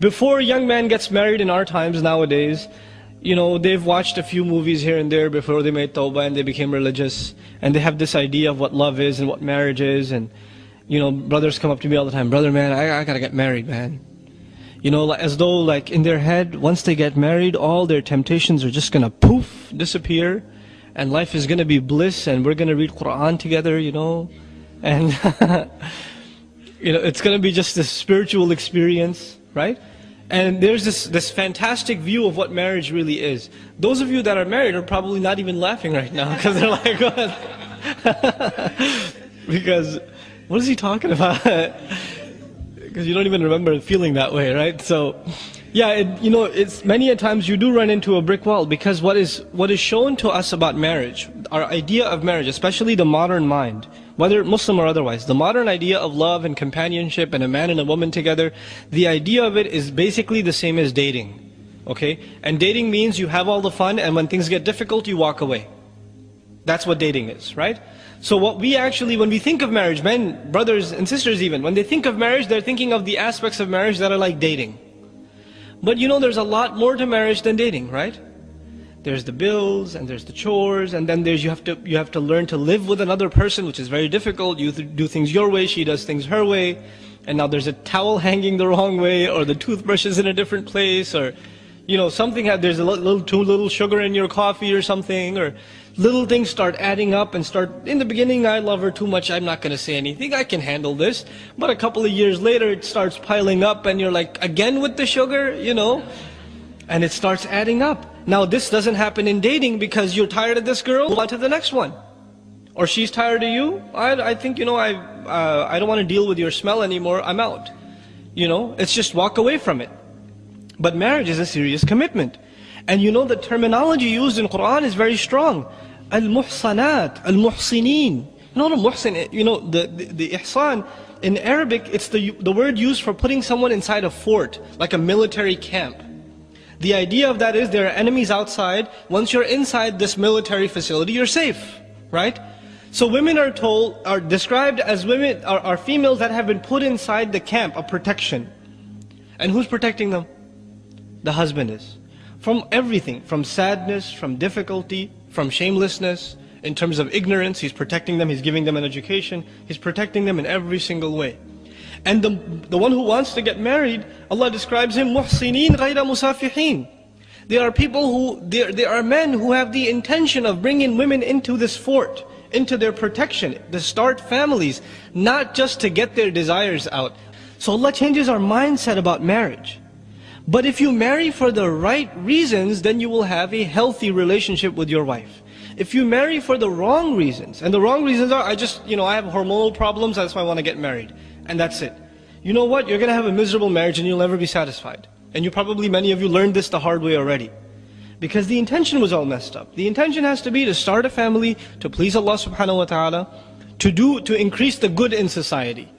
Before a young man gets married in our times nowadays, they've watched a few movies here and there before they made tawbah and they became religious. And they have this idea of what love is and what marriage is. And, brothers come up to me all the time, brother, man, I gotta get married, man. As though like in their head, once they get married, all their temptations are just gonna poof, disappear. And life is gonna be bliss and we're gonna read Quran together, And, it's gonna be just this spiritual experience, right? And there's this fantastic view of what marriage really is. Those of you that are married are probably not even laughing right now because they're like, what? Because, what is he talking about? Because you don't even remember feeling that way, right? So, yeah, it's many a times you do run into a brick wall because what is shown to us about marriage, our idea of marriage, especially the modern mind, whether Muslim or otherwise, the modern idea of love and companionship and a man and a woman together, the idea of it is basically the same as dating, okay? And dating means you have all the fun and when things get difficult, you walk away. That's what dating is, right? So what we actually, when we think of marriage, men, brothers and sisters even, when they think of marriage, they're thinking of the aspects of marriage that are like dating. But there's a lot more to marriage than dating, right? There's the bills, and there's the chores, and then you have to learn to live with another person, which is very difficult. You do things your way, she does things her way, and now there's a towel hanging the wrong way, or the toothbrush is in a different place, or something. There's too little sugar in your coffee or something, or little things start adding up and start. In the beginning, I love her too much. I'm not going to say anything. I can handle this. But a couple of years later, it starts piling up, and you're like, again with the sugar, and it starts adding up. Now this doesn't happen in dating because you're tired of this girl, move on to the next one. Or she's tired of you, I think, I don't want to deal with your smell anymore, I'm out. It's just walk away from it. But marriage is a serious commitment. And the terminology used in Quran is very strong. Al-muhsanat, al-muhsinin. The muhsin, the ihsan, in Arabic, it's the word used for putting someone inside a fort, like a military camp. The idea of that is there are enemies outside. Once you're inside this military facility, you're safe, right? So women are described as women, are females that have been put inside the camp of protection. And who's protecting them? The husband is. From everything, from sadness, from difficulty, from shamelessness, in terms of ignorance, he's protecting them, he's giving them an education, he's protecting them in every single way. And the one who wants to get married, Allah describes him muhsinin ghayra musafihin. There are people there are men who have the intention of bringing women into this fort, into their protection, to start families, not just to get their desires out. So Allah changes our mindset about marriage. But if you marry for the right reasons, then you will have a healthy relationship with your wife. If you marry for the wrong reasons, and the wrong reasons are, I have hormonal problems, that's why I want to get married. And that's it. You know what? You're going to have a miserable marriage and you'll never be satisfied. And many of you learned this the hard way already. Because the intention was all messed up. The intention has to be to start a family, to please Allah subhanahu wa ta'ala, to increase the good in society.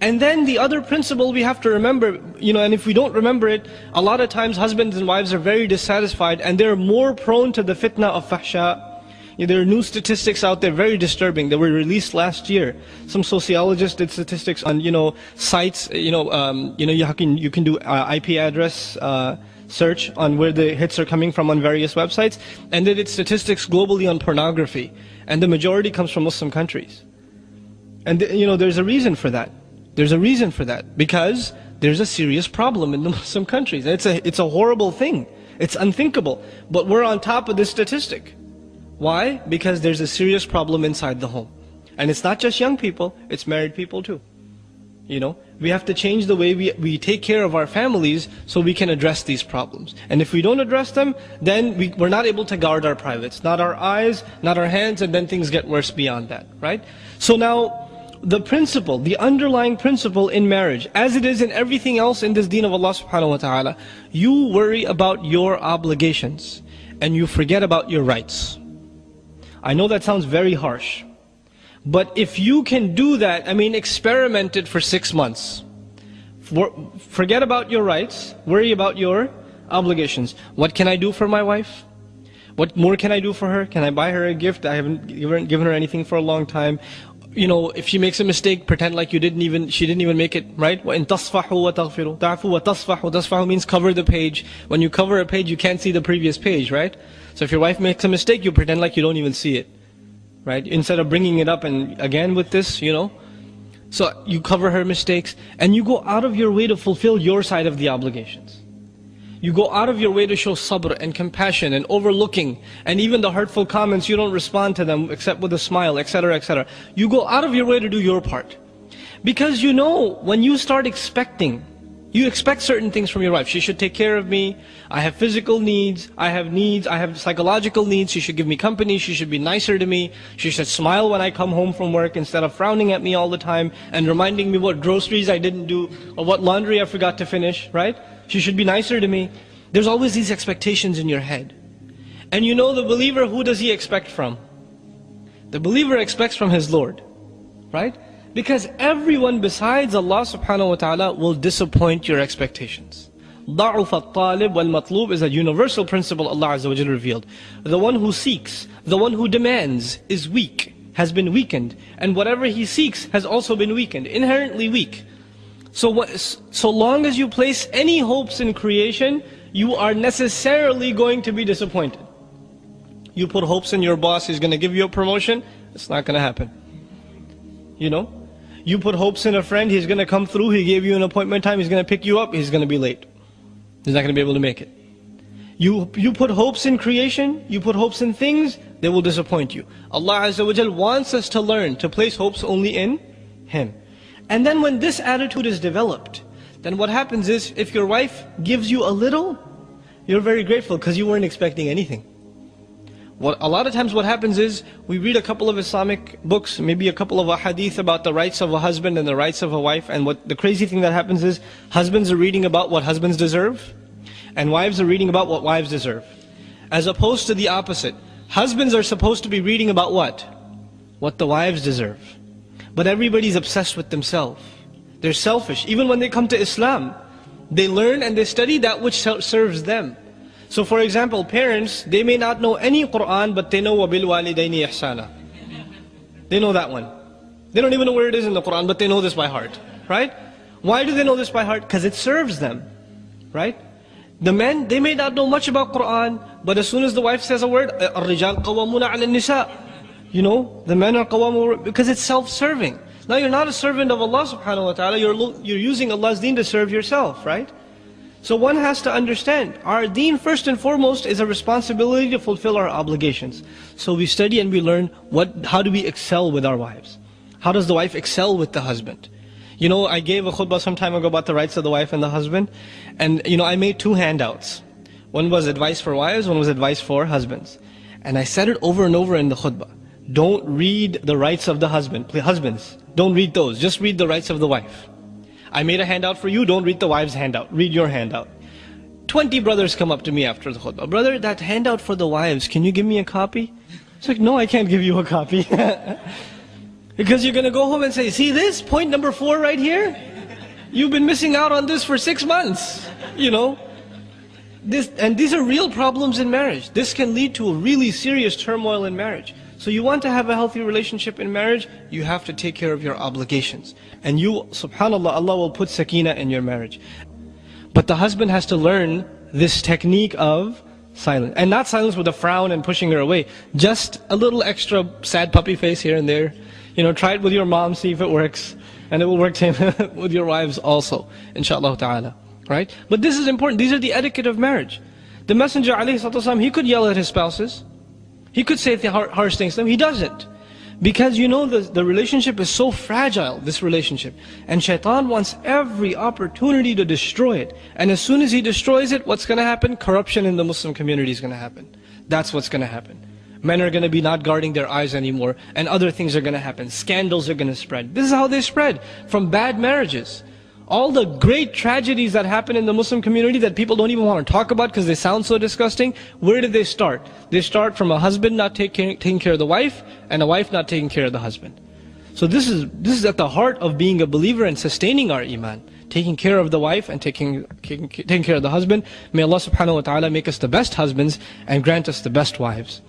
And then the other principle we have to remember, and if we don't remember it, a lot of times husbands and wives are very dissatisfied and they're more prone to the fitna of fahsha. There are new statistics out there, very disturbing, that were released last year. Some sociologists did statistics on, sites, you can do IP address search on where the hits are coming from on various websites. And they did statistics globally on pornography. And the majority comes from Muslim countries. And there's a reason for that. There's a reason for that. Because there's a serious problem in the Muslim countries. It's a horrible thing. It's unthinkable. But we're on top of this statistic. Why? Because there's a serious problem inside the home. And it's not just young people, it's married people too. We have to change the way we take care of our families so we can address these problems. And if we don't address them, then we're not able to guard our privates. Not our eyes, not our hands, and then things get worse beyond that, right? So now, the principle, the underlying principle in marriage, as it is in everything else in this deen of Allah subhanahu wa ta'ala, you worry about your obligations and you forget about your rights. I know that sounds very harsh. But if you can do that, experiment it for 6 months. Forget about your rights, worry about your obligations. What can I do for my wife? What more can I do for her? Can I buy her a gift? I haven't given her anything for a long time. you know, if she makes a mistake, pretend like she didn't even make it, right? وَإِن تَصْفَحُوا وَتَغْفِرُوا تَعْفُوا وَتَصْفَحُوا. Tasfahu means cover the page. When you cover a page, you can't see the previous page, right? So if your wife makes a mistake, you pretend like you don't even see it, right? Instead of bringing it up and again with this, you know. So you cover her mistakes and you go out of your way to fulfill your side of the obligations. You go out of your way to show sabr and compassion and overlooking, and even the hurtful comments, you don't respond to them except with a smile, etc., etc. You go out of your way to do your part. Because you know, when you start expecting, you expect certain things from your wife. She should take care of me. I have physical needs. I have psychological needs. She should give me company. She should be nicer to me. She should smile when I come home from work instead of frowning at me all the time and reminding me what groceries I didn't do or what laundry I forgot to finish, right? She should be nicer to me. There's always these expectations in your head. And you know, the believer, who does he expect from? The believer expects from his Lord, right? Because everyone besides Allah subhanahu wa ta'ala will disappoint your expectations. ضَعُفَ الطَّالِبْ وَالْمَطْلُوبِ is a universal principle Allah Azza wa Jalla revealed. The one who seeks, the one who demands is weak, has been weakened. And whatever he seeks has also been weakened, inherently weak. So long as you place any hopes in creation, you are necessarily going to be disappointed. You put hopes in your boss, he's going to give you a promotion, it's not going to happen. You know? You put hopes in a friend, he's going to come through, he gave you an appointment time, he's going to pick you up, he's going to be late. He's not going to be able to make it. You put hopes in creation, you put hopes in things, they will disappoint you. Allah Azza wa Jal wants us to learn to place hopes only in Him. And then when this attitude is developed, then what happens is, if your wife gives you a little, you're very grateful because you weren't expecting anything. A lot of times what happens is, we read a couple of Islamic books, maybe a couple of hadith about the rights of a husband and the rights of a wife, and what the crazy thing that happens is, husbands are reading about what husbands deserve, and wives are reading about what wives deserve. As opposed to the opposite. Husbands are supposed to be reading about what? What the wives deserve. But everybody's obsessed with themselves. They're selfish. Even when they come to Islam, they learn and they study that which serves them. So for example, parents, they may not know any Qur'an, but they know وَبِالْوَالِدَيْنِ إِحْسَانًا. They know that one. They don't even know where it is in the Qur'an, but they know this by heart. Right? Why do they know this by heart? Because it serves them. Right? The men, they may not know much about Qur'an, but as soon as the wife says a word, الرِّجَالْ قَوَّمُونَ عَلَى النِّسَاءِ. You know, the men are qawamu, because it's self-serving. Now you're not a servant of Allah subhanahu wa ta'ala, you're using Allah's deen to serve yourself, right? So one has to understand, our deen first and foremost is a responsibility to fulfill our obligations. So we study and we learn how do we excel with our wives? How does the wife excel with the husband? You know, I gave a khutbah some time ago about the rights of the wife and the husband. And you know, I made 2 handouts. One was advice for wives, one was advice for husbands. And I said it over and over in the khutbah. Don't read the rights of the husband. Husbands, don't read those. Just read the rights of the wife. I made a handout for you, don't read the wife's handout. Read your handout. 20 brothers come up to me after the khutbah. Brother, that handout for the wives, can you give me a copy? It's like, no, I can't give you a copy. Because you're going to go home and say, see this? Point number 4 right here? You've been missing out on this for 6 months. You know? And these are real problems in marriage. This can lead to a really serious turmoil in marriage. So you want to have a healthy relationship in marriage, you have to take care of your obligations. And you, subhanAllah, Allah will put sakina in your marriage. But the husband has to learn this technique of silence. And not silence with a frown and pushing her away. Just a little extra sad puppy face here and there. You know, try it with your mom, see if it works. And it will work with your wives also, inshaAllah ta'ala. Right? But this is important. These are the etiquette of marriage. The Messenger, ﷺ, he could yell at his spouses. He could say harsh things to them. He doesn't. Because you know the relationship is so fragile, this relationship. And shaitan wants every opportunity to destroy it. And as soon as he destroys it, what's going to happen? Corruption in the Muslim community is going to happen. That's what's going to happen. Men are going to be not guarding their eyes anymore. And other things are going to happen. Scandals are going to spread. This is how they spread. From bad marriages. All the great tragedies that happen in the Muslim community that people don't even want to talk about because they sound so disgusting, where did they start? They start from a husband not taking care of the wife, and a wife not taking care of the husband. So this is at the heart of being a believer and sustaining our iman. Taking care of the wife and taking care of the husband. May Allah subhanahu wa ta'ala make us the best husbands and grant us the best wives.